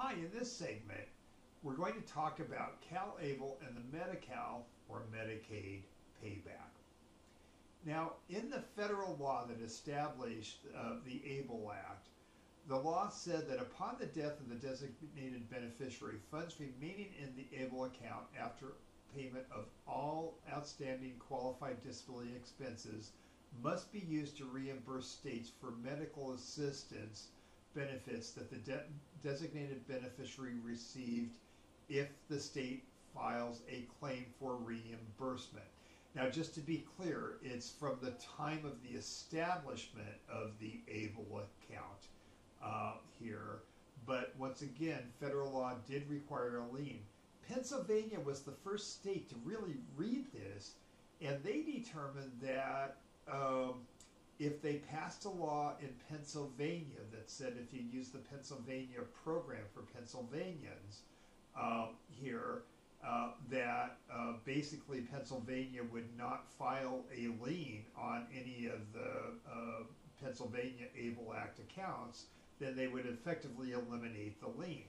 Hi, in this segment, we're going to talk about CalABLE and the MediCal or Medicaid payback. Now, in the federal law that established the ABLE Act, the law said that upon the death of the designated beneficiary, funds remaining in the ABLE account after payment of all outstanding qualified disability expenses must be used to reimburse states for medical assistance benefits that the designated beneficiary received if the state files a claim for reimbursement. Now, just to be clear, it's from the time of the establishment of the ABLE account here. But once again, federal law did require a lien. Pennsylvania was the first state to really read this, and they determined that if they passed a law in Pennsylvania that said if you use the Pennsylvania program for Pennsylvanians here, that basically Pennsylvania would not file a lien on any of the Pennsylvania ABLE Act accounts, then they would effectively eliminate the lien.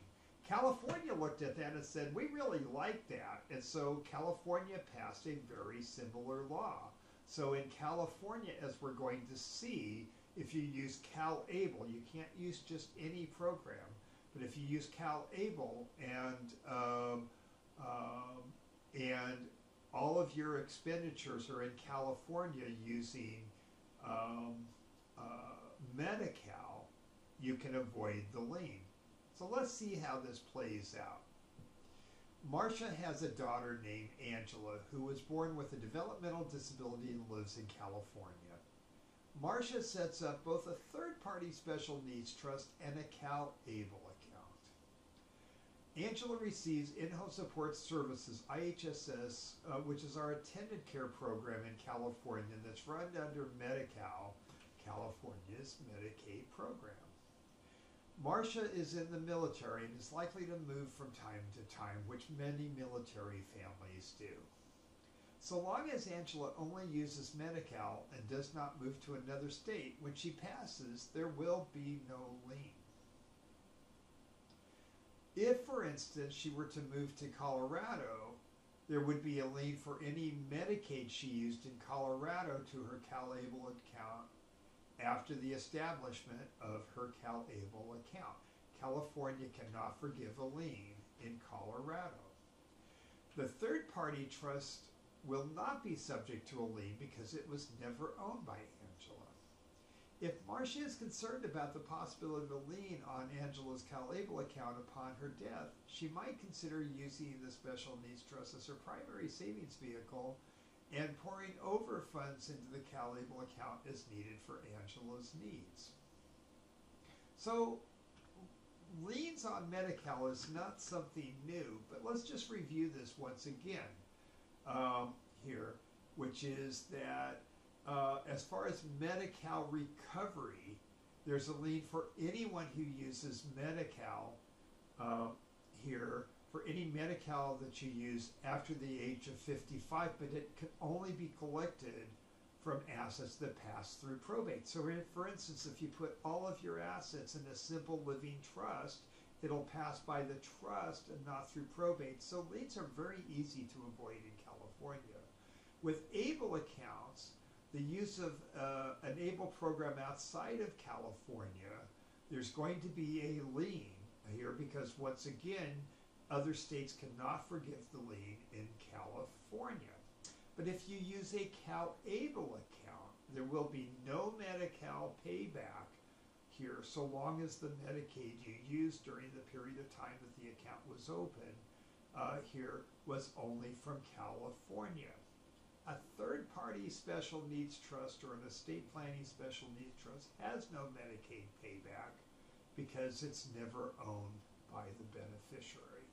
California looked at that and said, we really like that, and so California passed a very similar law. So in California, as we're going to see, if you use CalABLE, you can't use just any program, but if you use CalABLE and all of your expenditures are in California using MediCal, you can avoid the lien. So let's see how this plays out. Marcia has a daughter named Angela who was born with a developmental disability and lives in California. Marcia sets up both a third-party special needs trust and a CalABLE account. Angela receives in-home support services, IHSS, which is our attendant care program in California that's run under MediCal, California's Medicaid program. Marcia is in the military and is likely to move from time to time, which many military families do. So long as Angela only uses MediCal and does not move to another state, when she passes, there will be no lien. If, for instance, she were to move to Colorado, there would be a lien for any Medicaid she used in Colorado to her CalABLE account after the establishment of her CalABLE account. California cannot forgive a lien in Colorado. The third-party trust will not be subject to a lien because it was never owned by Angela. If Marcia is concerned about the possibility of a lien on Angela's CalABLE account upon her death, she might consider using the special needs trust as her primary savings vehicle and pouring over funds into the CalABLE account as needed for Angela's needs. So, liens on MediCal is not something new, but let's just review this once again here, which is that as far as MediCal recovery, there's a lien for anyone who uses MediCal here, for any MediCal that you use after the age of 55, but it can only be collected from assets that pass through probate. So for instance, if you put all of your assets in a simple living trust, it'll pass by the trust and not through probate. So liens are very easy to avoid in California. With ABLE accounts, the use of an ABLE program outside of California, there's going to be a lien here because once again, other states cannot forgive the lien in California. But if you use a CalABLE account, there will be no MediCal payback here so long as the Medicaid you used during the period of time that the account was open here was only from California. A third-party special needs trust or an estate planning special needs trust has no Medicaid payback because it's never owned by the beneficiary.